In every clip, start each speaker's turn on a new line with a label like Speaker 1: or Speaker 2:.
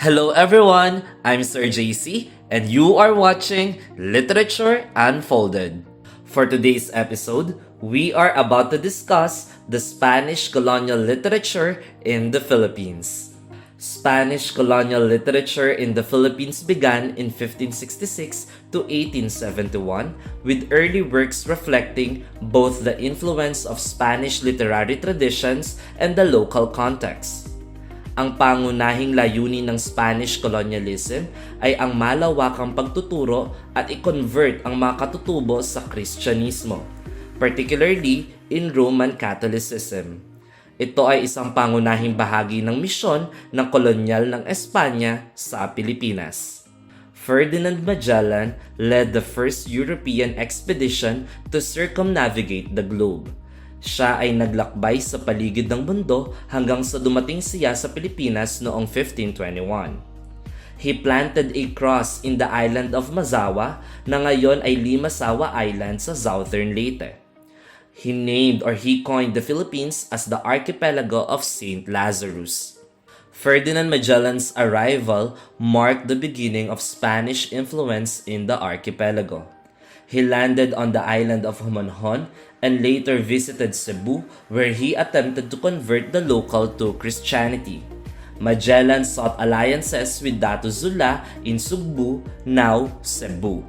Speaker 1: Hello everyone, I'm Sir JC and you are watching Literature Unfolded. For today's episode, we are about to discuss the Spanish colonial literature in the Philippines. Spanish colonial literature in the Philippines began in 1566 to 1871 with early works reflecting both the influence of Spanish literary traditions and the local context. Ang pangunahing layunin ng Spanish colonialism ay ang malawakang pagtuturo at i-convert ang mga katutubo sa Kristyanismo, particularly in Roman Catholicism. Ito ay isang pangunahing bahagi ng misyon ng kolonyal ng Espanya sa Pilipinas. Ferdinand Magellan led the first European expedition to circumnavigate the globe. Siya ay naglakbay sa paligid ng mundo hanggang sa dumating siya sa Pilipinas noong 1521. He planted a cross in the island of Mazawa na ngayon ay Limasawa Island sa southern Leyte. He coined the Philippines as the archipelago of St. Lazarus. Ferdinand Magellan's arrival marked the beginning of Spanish influence in the archipelago. He landed on the island of Homonhon and later visited Cebu where he attempted to convert the local to Christianity. Magellan sought alliances with Datu Zula in Sugbu, now Cebu.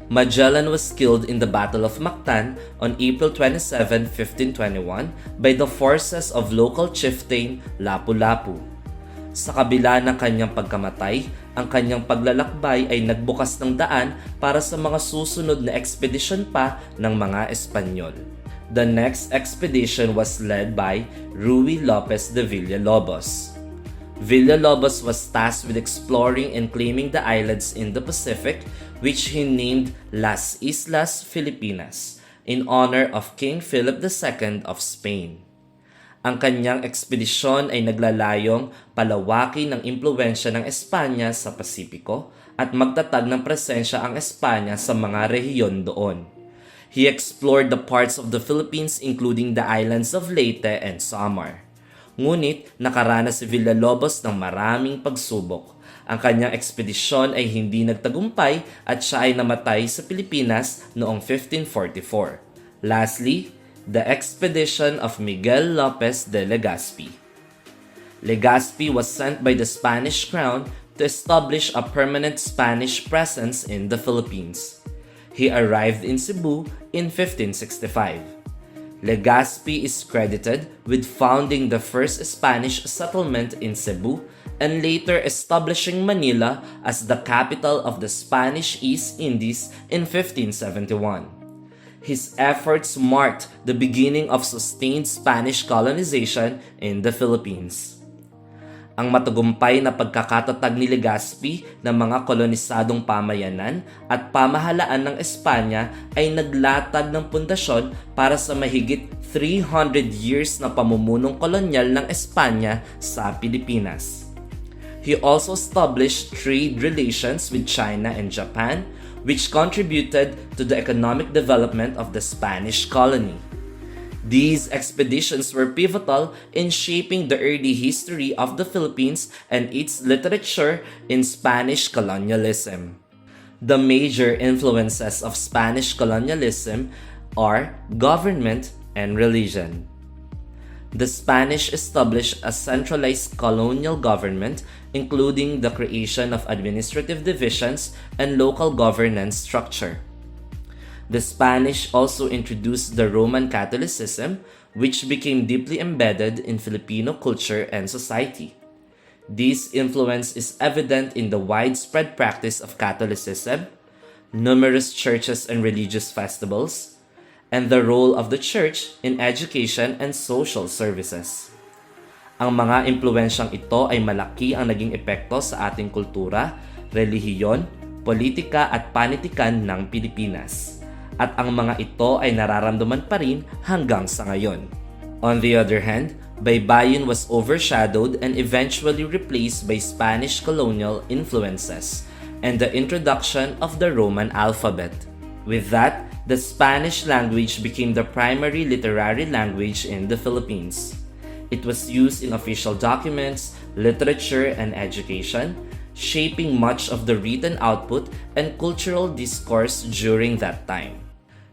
Speaker 1: Magellan was killed in the Battle of Mactan on April 27, 1521 by the forces of local chieftain Lapu-Lapu. Sa kabila ng kanyang pagkamatay, ang kanyang paglalakbay ay nagbukas ng daan para sa mga susunod na ekspedisyon pa ng mga Espanyol. The next expedition was led by Ruy Lopez de Villalobos. Villalobos was tasked with exploring and claiming the islands in the Pacific, which he named Las Islas Filipinas in honor of King Philip II of Spain. Ang kanyang ekspedisyon ay naglalayong palawakin ng impluwensya ng Espanya sa Pasipiko at magtatag ng presensya ang Espanya sa mga rehiyon doon. He explored the parts of the Philippines including the islands of Leyte and Samar. Ngunit nakaranas si Villalobos ng maraming pagsubok. Ang kanyang ekspedisyon ay hindi nagtagumpay at siya ay namatay sa Pilipinas noong 1544. Lastly, the expedition of Miguel Lopez de Legazpi. Legazpi was sent by the Spanish crown to establish a permanent Spanish presence in the Philippines. He arrived in Cebu in 1565. Legazpi is credited with founding the first Spanish settlement in Cebu and later establishing Manila as the capital of the Spanish East Indies in 1571. His efforts marked the beginning of sustained Spanish colonization in the Philippines. Ang matagumpay na pagkakatatag ni Legazpi ng mga kolonisadong pamayanan at pamahalaan ng Espanya ay naglatag ng pundasyon para sa mahigit 300 years na pamumunong kolonyal ng Espanya sa Pilipinas. He also established trade relations with China and Japan, which contributed to the economic development of the Spanish colony. These expeditions were pivotal in shaping the early history of the Philippines and its literature in Spanish colonialism. The major influences of Spanish colonialism are government and religion. The Spanish established a centralized colonial government, including the creation of administrative divisions and local governance structure. The Spanish also introduced the Roman Catholicism, which became deeply embedded in Filipino culture and society. This influence is evident in the widespread practice of Catholicism, numerous churches and religious festivals, and the role of the church in education and social services. Ang mga impluwensyang ito ay malaki ang naging epekto sa ating kultura, relihiyon, politika at panitikan ng Pilipinas. At ang mga ito ay nararamdaman pa rin hanggang sa ngayon. On the other hand, Baybayin was overshadowed and eventually replaced by Spanish colonial influences and the introduction of the Roman alphabet. With that, the Spanish language became the primary literary language in the Philippines. It was used in official documents, literature, and education, shaping much of the written output and cultural discourse during that time.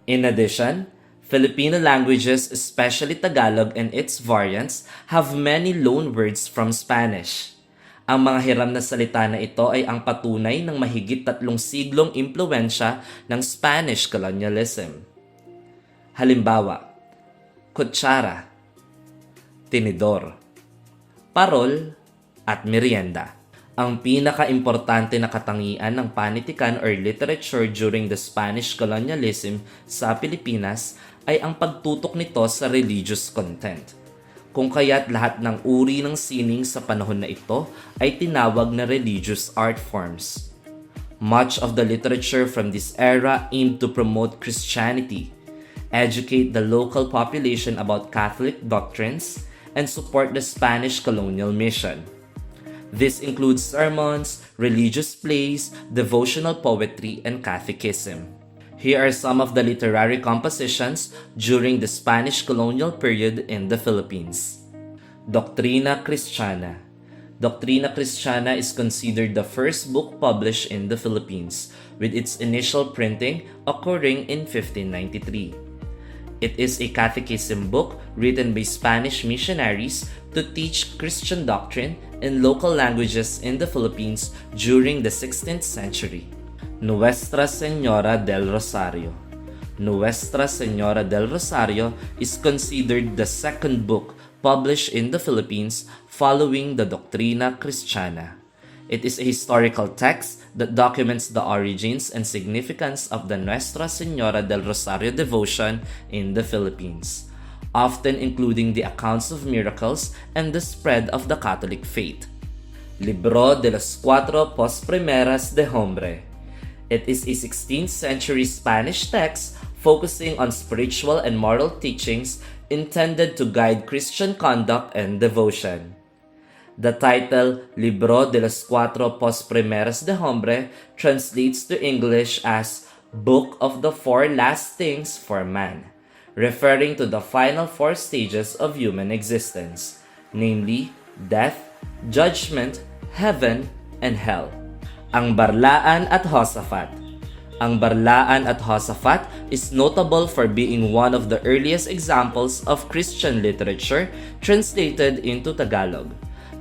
Speaker 1: In addition, Filipino languages, especially Tagalog and its variants, have many loanwords from Spanish. Ang mga hiram na salita na ito ay ang patunay ng mahigit 3 siglong impluensya ng Spanish colonialism. Halimbawa, kutsara, tinidor, parol, at merienda. Ang pinaka-importante na katangian ng panitikan or literature during the Spanish colonialism sa Pilipinas ay ang pagtutok nito sa religious content. Kung kaya't lahat ng uri ng sining sa panahon na ito ay tinawag na religious art forms. Much of the literature from this era aimed to promote Christianity, educate the local population about Catholic doctrines, and support the Spanish colonial mission. This includes sermons, religious plays, devotional poetry, and catechism. Here are some of the literary compositions during the Spanish colonial period in the Philippines. Doctrina Cristiana. Doctrina Cristiana is considered the first book published in the Philippines, with its initial printing occurring in 1593. It is a catechism book written by Spanish missionaries to teach Christian doctrine in local languages in the Philippines during the 16th century. Nuestra Señora del Rosario. Nuestra Señora del Rosario is considered the second book published in the Philippines following the Doctrina Cristiana. It is a historical text that documents the origins and significance of the Nuestra Señora del Rosario devotion in the Philippines, often including the accounts of miracles and the spread of the Catholic faith. Libro de los Cuatro Posprimeras de Hombre. It is a 16th century Spanish text focusing on spiritual and moral teachings intended to guide Christian conduct and devotion. The title Libro de los Cuatro Posprimeras de Hombre translates to English as Book of the Four Last Things for Man, referring to the final 4 stages of human existence, namely death, judgment, heaven, and hell. Ang Barlaan at Josaphat. Ang Barlaan at Josaphat is notable for being one of the earliest examples of Christian literature translated into Tagalog,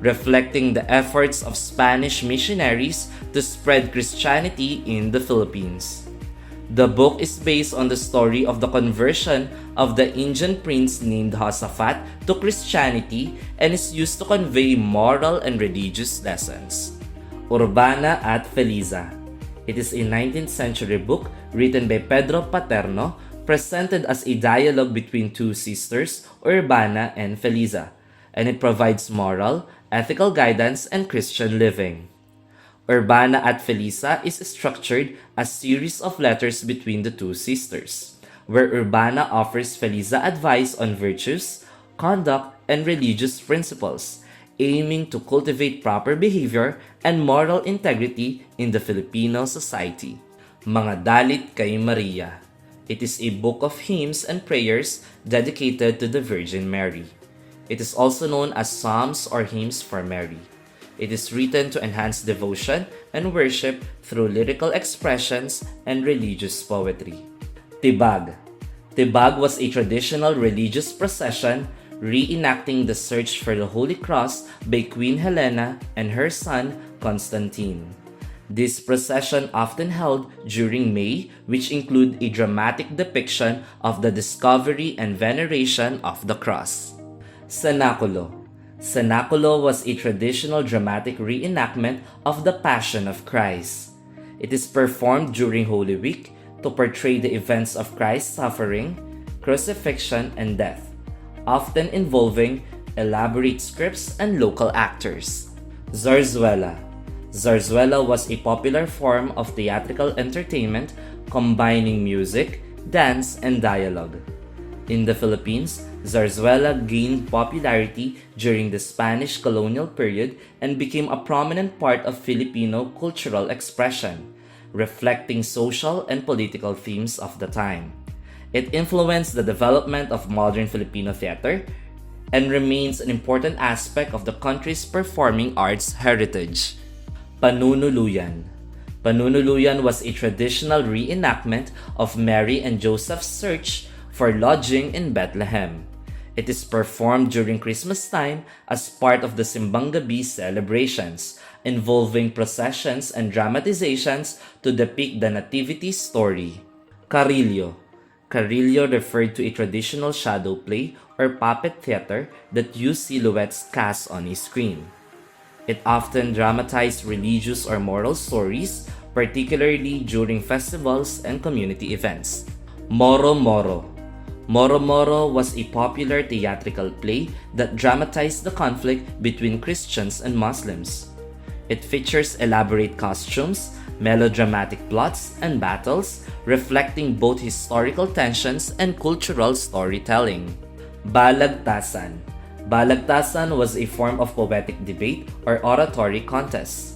Speaker 1: reflecting the efforts of Spanish missionaries to spread Christianity in the Philippines. The book is based on the story of the conversion of the Indian prince named Josaphat to Christianity and is used to convey moral and religious lessons. Urbana at Feliza. It is a 19th century book written by Pedro Paterno, presented as a dialogue between 2 sisters, Urbana and Feliza, and it provides moral, ethical guidance, and Christian living. Urbana at Feliza is structured as a series of letters between the 2 sisters, where Urbana offers Feliza advice on virtues, conduct, and religious principles, aiming to cultivate proper behavior and moral integrity in the Filipino society. Mga Dalit kay Maria. It is a book of hymns and prayers dedicated to the Virgin Mary. It is also known as Psalms or Hymns for Mary. It is written to enhance devotion and worship through lyrical expressions and religious poetry. Tibag. Tibag was a traditional religious procession reenacting the search for the Holy Cross by Queen Helena and her son Constantine. This procession often held during May, which include a dramatic depiction of the discovery and veneration of the cross. Cenaculo. Cenaculo was a traditional dramatic reenactment of the Passion of Christ. It is performed during Holy Week to portray the events of Christ's suffering, crucifixion, and death, often involving elaborate scripts and local actors. Zarzuela. Zarzuela was a popular form of theatrical entertainment combining music, dance, and dialogue. In the Philippines, zarzuela gained popularity during the Spanish colonial period and became a prominent part of Filipino cultural expression, reflecting social and political themes of the time. It influenced the development of modern Filipino theater and remains an important aspect of the country's performing arts heritage. Panunuluyan. Panunuluyan was a traditional reenactment of Mary and Joseph's search for lodging in Bethlehem. It is performed during Christmas time as part of the Simbang Gabi celebrations, involving processions and dramatizations to depict the nativity story. Carillo. Carillo referred to a traditional shadow play or puppet theater that used silhouettes cast on a screen. It often dramatized religious or moral stories, particularly during festivals and community events. Moro Moro. Moro Moro was a popular theatrical play that dramatized the conflict between Christians and Muslims. It features elaborate costumes, melodramatic plots, and battles, reflecting both historical tensions and cultural storytelling. Balagtasan. Balagtasan was a form of poetic debate or oratory contest.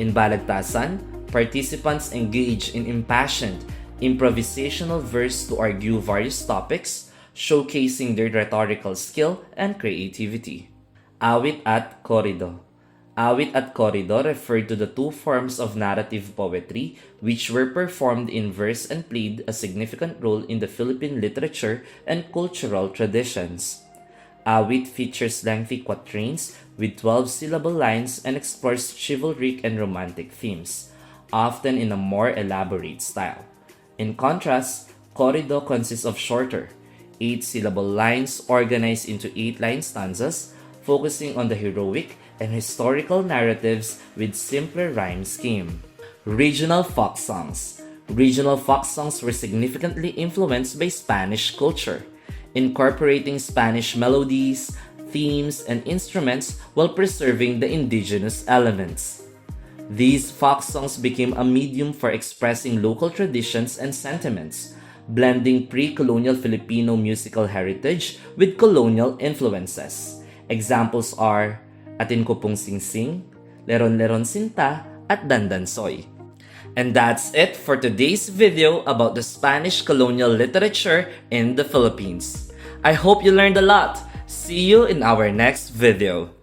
Speaker 1: In Balagtasan, participants engaged in impassioned, improvisational verse to argue various topics, showcasing their rhetorical skill and creativity. Awit at Corrido. Awit at Corrido referred to the two forms of narrative poetry which were performed in verse and played a significant role in the Philippine literature and cultural traditions. Awit features lengthy quatrains with 12-syllable lines and explores chivalric and romantic themes, often in a more elaborate style. In contrast, Corrido consists of shorter, 8-syllable lines organized into 8-line stanzas, focusing on the heroic and historical narratives with simpler rhyme scheme. Regional folk songs. Regional folk songs were significantly influenced by Spanish culture, incorporating Spanish melodies, themes, and instruments while preserving the indigenous elements. These folk songs became a medium for expressing local traditions and sentiments, blending pre-colonial Filipino musical heritage with colonial influences. Examples are Atin Ko Pong Singsing, Leron Leron Sinta, at Dandansoy. And that's it for today's video about the Spanish colonial literature in the Philippines. I hope you learned a lot. See you in our next video.